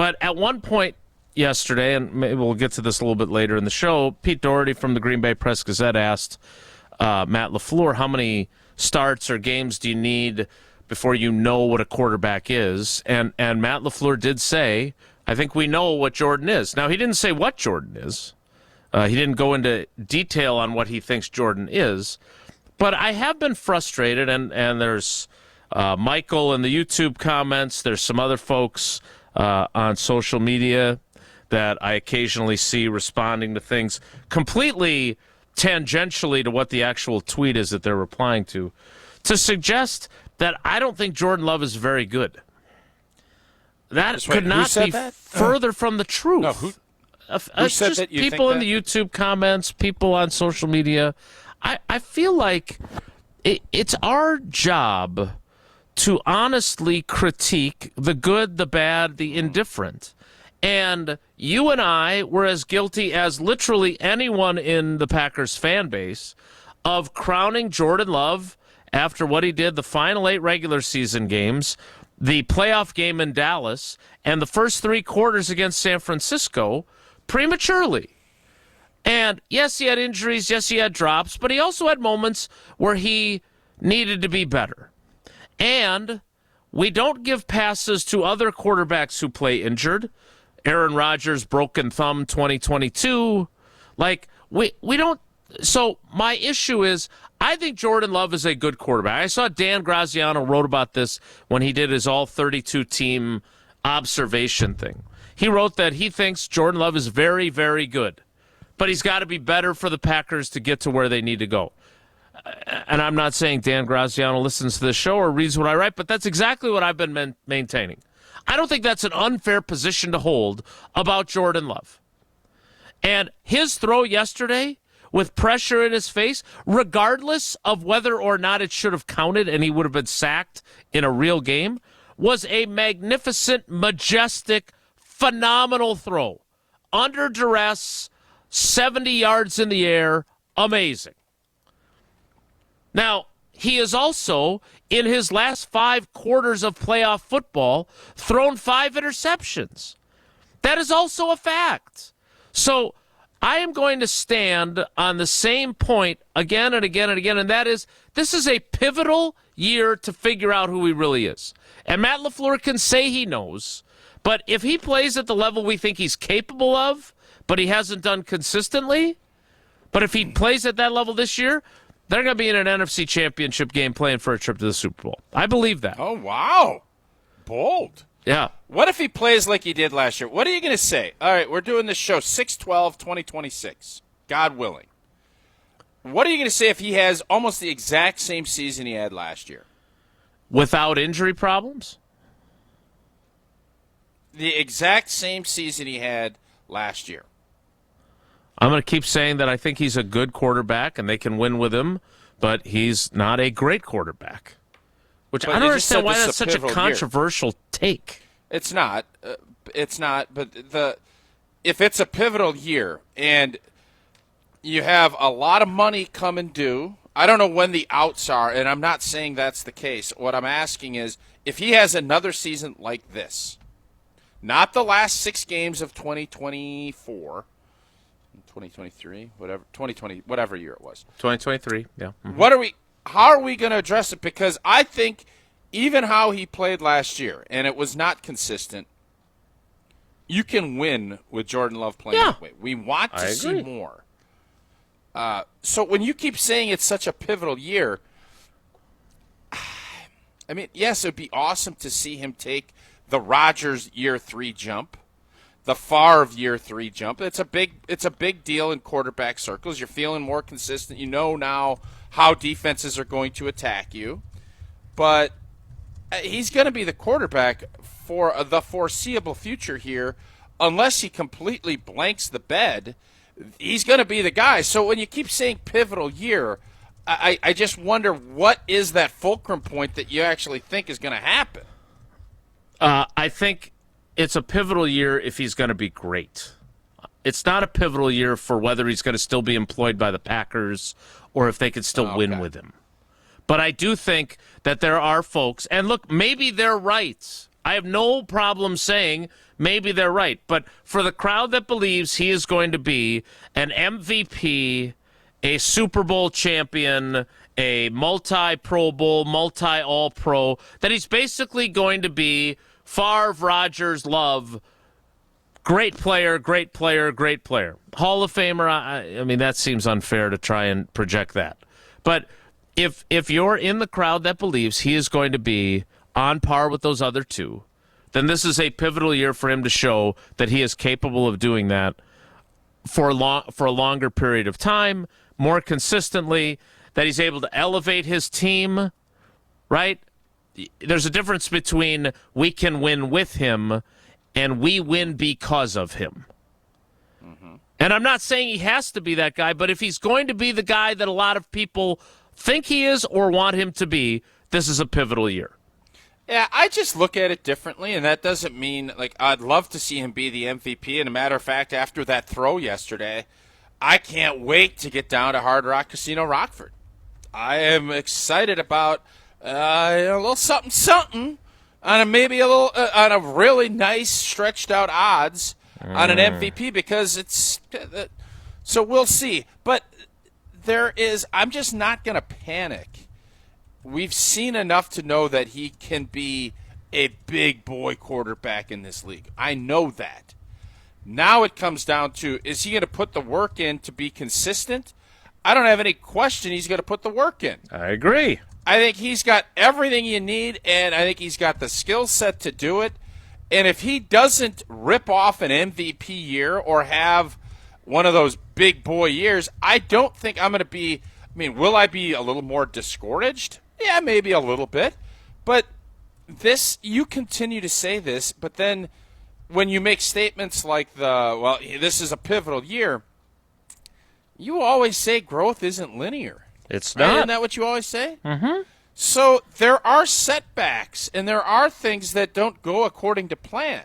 But at one point yesterday, and maybe we'll get to this a little bit later in the show, Pete Doherty from the Green Bay Press-Gazette asked Matt LaFleur, how many starts or games do you need before you know what a quarterback is? And Matt LaFleur did say, I think we know what Jordan is. Now, he didn't say what Jordan is. He didn't go into detail on what he thinks Jordan is. But I have been frustrated, and there's Michael in the YouTube comments. There's some other folks on social media that I occasionally see responding to things completely tangentially to what the actual tweet is that they're replying to suggest that I don't think Jordan Love is very good. That could not be further from the truth. No, who said just that you people think in the YouTube comments, people on social media. I feel like it's our job to honestly critique the good, the bad, the indifferent. And you and I were as guilty as literally anyone in the Packers fan base of crowning Jordan Love after what he did the final 8 regular season games, the playoff game in Dallas, and the first 3 quarters against San Francisco prematurely. And yes, he had injuries, yes, he had drops, but he also had moments where he needed to be better. And we don't give passes to other quarterbacks who play injured. Aaron Rodgers, broken thumb 2022. Like, we don't. So my issue is, I think Jordan Love is a good quarterback. I saw Dan Graziano wrote about this when he did his all-32 team observation thing. He wrote that he thinks Jordan Love is very, very good, but he's got to be better for the Packers to get to where they need to go. And I'm not saying Dan Graziano listens to the show or reads what I write, but that's exactly what I've been maintaining. I don't think that's an unfair position to hold about Jordan Love. And his throw yesterday, with pressure in his face, regardless of whether or not it should have counted and he would have been sacked in a real game, was a magnificent, majestic, phenomenal throw. Under duress, 70 yards in the air, amazing. Now, he is also, in his last 5 quarters of playoff football, thrown 5 interceptions. That is also a fact. So I am going to stand on the same point again and again and again, and that is, this is a pivotal year to figure out who he really is. And Matt LaFleur can say he knows, but if he plays at the level we think he's capable of, but he hasn't done consistently, but if he plays at that level this year, they're going to be in an NFC Championship game playing for a trip to the Super Bowl. I believe that. Oh, wow. Bold. Yeah. What if he plays like he did last year? What are you going to say? All right, we're doing this show 6/12/2026, God willing. What are you going to say if he has almost the exact same season he had last year? Without injury problems? The exact same season he had last year. I'm going to keep saying that I think he's a good quarterback and they can win with him, but he's not a great quarterback. Which I don't understand why that's such a controversial take. It's not. It's not. But if it's a pivotal year and you have a lot of money coming due, I don't know when the outs are, and I'm not saying that's the case. What I'm asking is, if he has another season like this, not the last 6 games of 2024, 2023, whatever, 2020, whatever year it was. 2023, yeah. Mm-hmm. How are we going to address it? Because I think even how he played last year, and it was not consistent, you can win with Jordan Love playing that way. We want to see more. So when you keep saying it's such a pivotal year, I mean, yes, it would be awesome to see him take the Rodgers year 3 jump, the Favre year 3 jump. It's a big deal in quarterback circles. You're feeling more consistent. You know now how defenses are going to attack you. But he's going to be the quarterback for the foreseeable future here. Unless he completely blanks the bed, he's going to be the guy. So when you keep saying pivotal year, I just wonder, what is that fulcrum point that you actually think is going to happen? I think it's a pivotal year if he's going to be great. It's not a pivotal year for whether he's going to still be employed by the Packers or if they could still win with him. But I do think that there are folks, and look, maybe they're right. I have no problem saying maybe they're right. But for the crowd that believes he is going to be an MVP, a Super Bowl champion, a multi-Pro Bowl, multi-All-Pro, that he's basically going to be Favre, Rodgers, Love, great player, great player, great player. Hall of Famer, I mean, that seems unfair to try and project that. But if you're in the crowd that believes he is going to be on par with those other two, then this is a pivotal year for him to show that he is capable of doing that for a longer period of time, more consistently, that he's able to elevate his team, right? There's a difference between we can win with him and we win because of him. Mm-hmm. And I'm not saying he has to be that guy, but if he's going to be the guy that a lot of people think he is or want him to be, this is a pivotal year. Yeah, I just look at it differently, and that doesn't mean, like, I'd love to see him be the MVP. And a matter of fact, after that throw yesterday, I can't wait to get down to Hard Rock Casino Rockford. I am excited about a little something on a really nice stretched out odds on an MVP, because it's so we'll see. But I'm just not going to panic. We've seen enough to know that he can be a big boy quarterback in this league. I know that. Now it comes down to, is he going to put the work in to be consistent? I don't have any question he's going to put the work in. I agree. I think he's got everything you need, and I think he's got the skill set to do it. And if he doesn't rip off an MVP year or have one of those big boy years, I don't think I'm going to be – I mean, will I be a little more discouraged? Yeah, maybe a little bit. But you continue to say this, but then when you make statements like this is a pivotal year, you always say growth isn't linear. It's right? not. Isn't that what you always say? Mm-hmm. So there are setbacks, and there are things that don't go according to plan.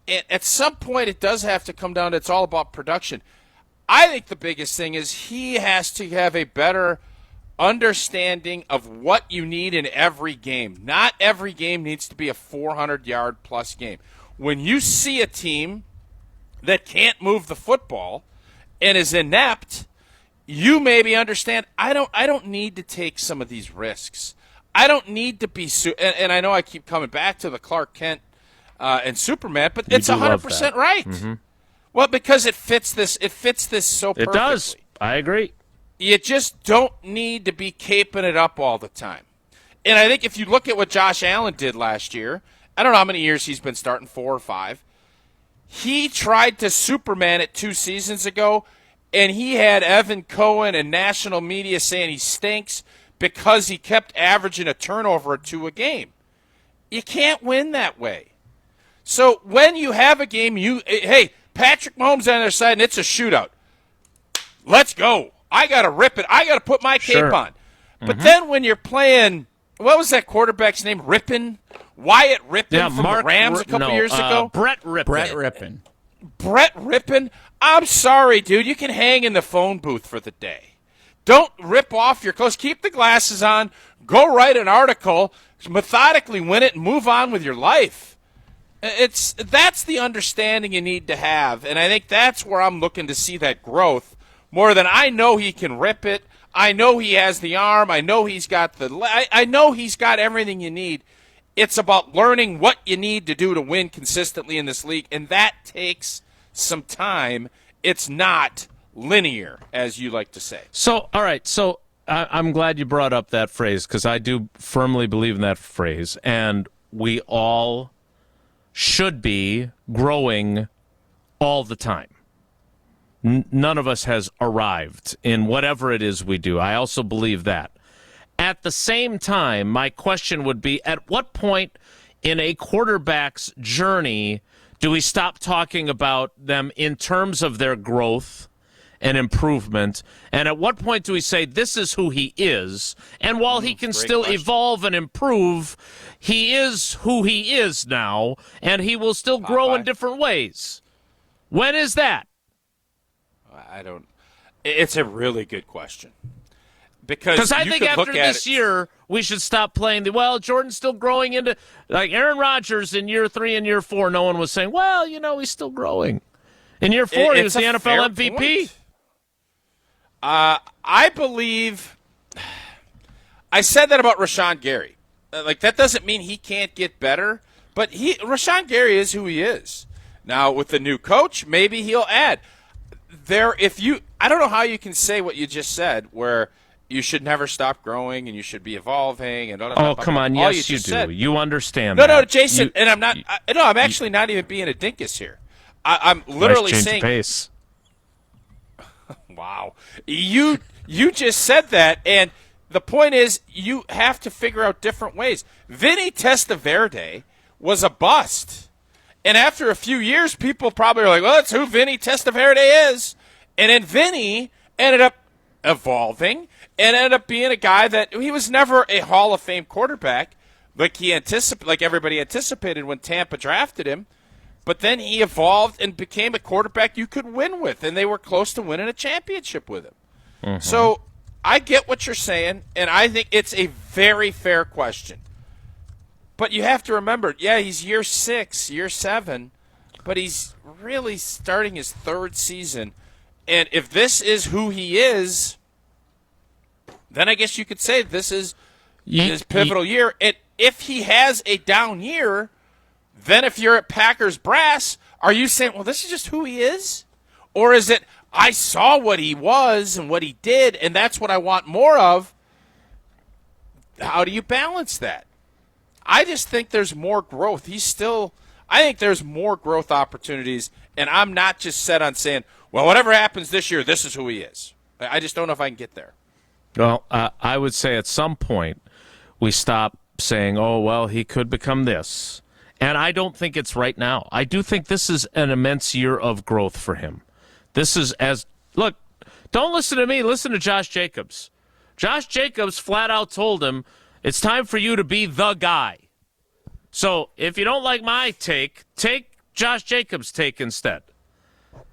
And at some point, it does have to come down to it's all about production. I think the biggest thing is he has to have a better understanding of what you need in every game. Not every game needs to be a 400-yard plus game. When you see a team that can't move the football and is inept, you maybe understand, I don't need to take some of these risks. I don't need to be and I know I keep coming back to the Clark Kent and Superman, but it's 100% right. Mm-hmm. Well, because it fits this so perfectly. It does. I agree. You just don't need to be caping it up all the time. And I think if you look at what Josh Allen did last year, I don't know how many years he's been starting, 4 or 5. He tried to Superman it 2 seasons ago, and he had Evan Cohen and national media saying he stinks because he kept averaging a turnover or 2 a game. You can't win that way. So when you have a game, hey, Patrick Mahomes on their side, and it's a shootout. Let's go. I got to rip it. I got to put my cape on. But then when you're playing, what was that quarterback's name? Wyatt Rippon from the Rams a couple years ago? Brett Rippon. Brett Rippon. I'm sorry, dude. You can hang in the phone booth for the day. Don't rip off your clothes. Keep the glasses on. Go write an article. Methodically win it and move on with your life. That's the understanding you need to have, and I think that's where I'm looking to see that growth more than I know he can rip it. I know he has the arm. I know he's got I know he's got everything you need. It's about learning what you need to do to win consistently in this league, and that takes some time. It's not linear, as you like to say. So, all right. So I'm glad you brought up that phrase because I do firmly believe in that phrase, and we all should be growing all the time. None of us has arrived in whatever it is we do. I also believe that. At the same time, my question would be, at what point in a quarterback's journey do we stop talking about them in terms of their growth and improvement? And at what point do we say, this is who he is? And while he can still evolve and improve, he is who he is now, and he will still grow in different ways. When is that? It's a really good question. Because I you think could after look at this it- year, we should stop playing Jordan's still growing into, like Aaron Rodgers in year 3 and year 4. No one was saying, well, he's still growing. In year 4, he was it's the a NFL fair MVP. point. I believe I said that about Rashawn Gary. Like, that doesn't mean he can't get better, but Rashawn Gary is who he is. Now, with the new coach, maybe he'll add. I don't know how you can say what you just said, where you should never stop growing and you should be evolving and Come on, all yes, you do. said. You understand No, that. no, Jason, and I'm not. I'm actually not even being a dinkus here. I'm literally nice change saying. Of pace. Wow, you just said that, and the point is you have to figure out different ways. Vinny Testaverde was a bust, and after a few years, people probably are like, "Well, that's who Vinny Testaverde is," and then Vinny ended up evolving and ended up being a guy that he was never a Hall of Fame quarterback like everybody anticipated when Tampa drafted him. But then he evolved and became a quarterback you could win with, and they were close to winning a championship with him. Mm-hmm. So I get what you're saying, and I think it's a very fair question. But you have to remember, he's year 6, year 7, but he's really starting his 3rd season. And if this is who he is, then I guess you could say this is his pivotal year. And if he has a down year, then if you're at Packers brass, are you saying, well, this is just who he is? Or is it, I saw what he was and what he did, and that's what I want more of? How do you balance that? I just think there's more growth. I think there's more growth opportunities, and I'm not just set on saying, well, whatever happens this year, this is who he is. I just don't know if I can get there. Well, I would say at some point we stop saying, oh, well, he could become this. And I don't think it's right now. I do think this is an immense year of growth for him. Look, don't listen to me. Listen to Josh Jacobs. Josh Jacobs flat out told him, it's time for you to be the guy. So if you don't like my take Josh Jacobs' take instead.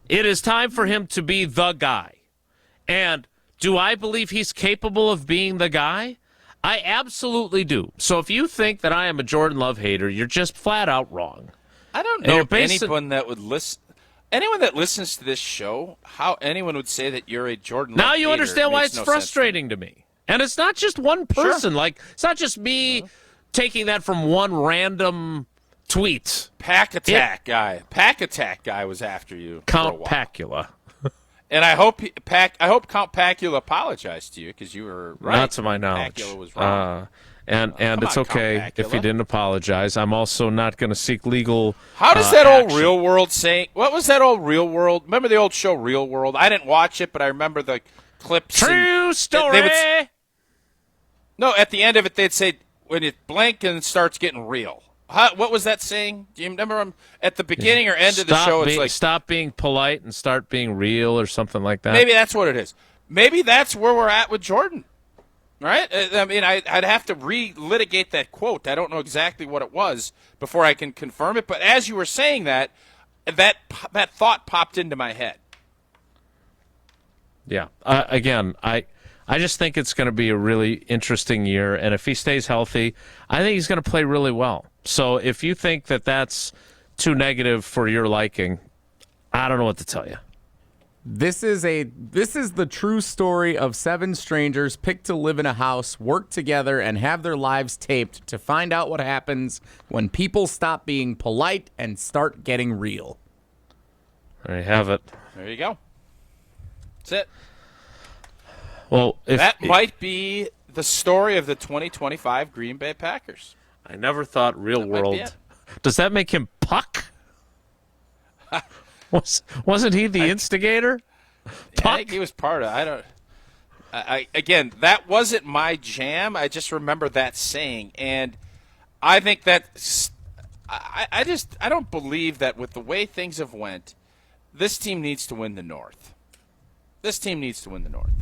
It is time for him to be the guy. And do I believe he's capable of being the guy? I absolutely do. So if you think that I am a Jordan Love hater, you're just flat out wrong. I don't know anyone that would listen. Anyone that listens to this show, how anyone would say that you're a Jordan Love hater. Now you understand why it's frustrating to me. And it's not just one person. Sure. Like, it's not just me taking that from one random tweet. Pack Attack guy was after you. Count Pacula. And I hope Count Pacula apologized to you because you were right. Not to my knowledge. Pacula was wrong. And it's okay if he didn't apologize. I'm also not going to seek legal. How does that old action. Real World saying? What was that old Real World? Remember the old show Real World? I didn't watch it, but I remember the clips. True story. No, at the end of it, they'd say when it blank and starts getting real. What was that saying? Do you remember at the beginning or end of the show? It's like stop being polite and start being real or something like that. Maybe that's what it is. Maybe that's where we're at with Jordan. Right? I mean, I'd have to relitigate that quote. I don't know exactly what it was before I can confirm it. But as you were saying that thought popped into my head. Yeah. Again, I just think it's going to be a really interesting year. And if he stays healthy, I think he's going to play really well. So if you think that that's too negative for your liking, I don't know what to tell you. This is the true story of 7 strangers picked to live in a house, work together, and have their lives taped to find out what happens when people stop being polite and start getting real. There you have it. There you go. That's it. Well, that might be the story of the 2025 Green Bay Packers. I never thought Real World. Does that make him Puck? Wasn't he the instigator? I think he was part of. Again, that wasn't my jam. I just remember that saying, and I think that I don't believe that with the way things have went, this team needs to win the North. This team needs to win the North.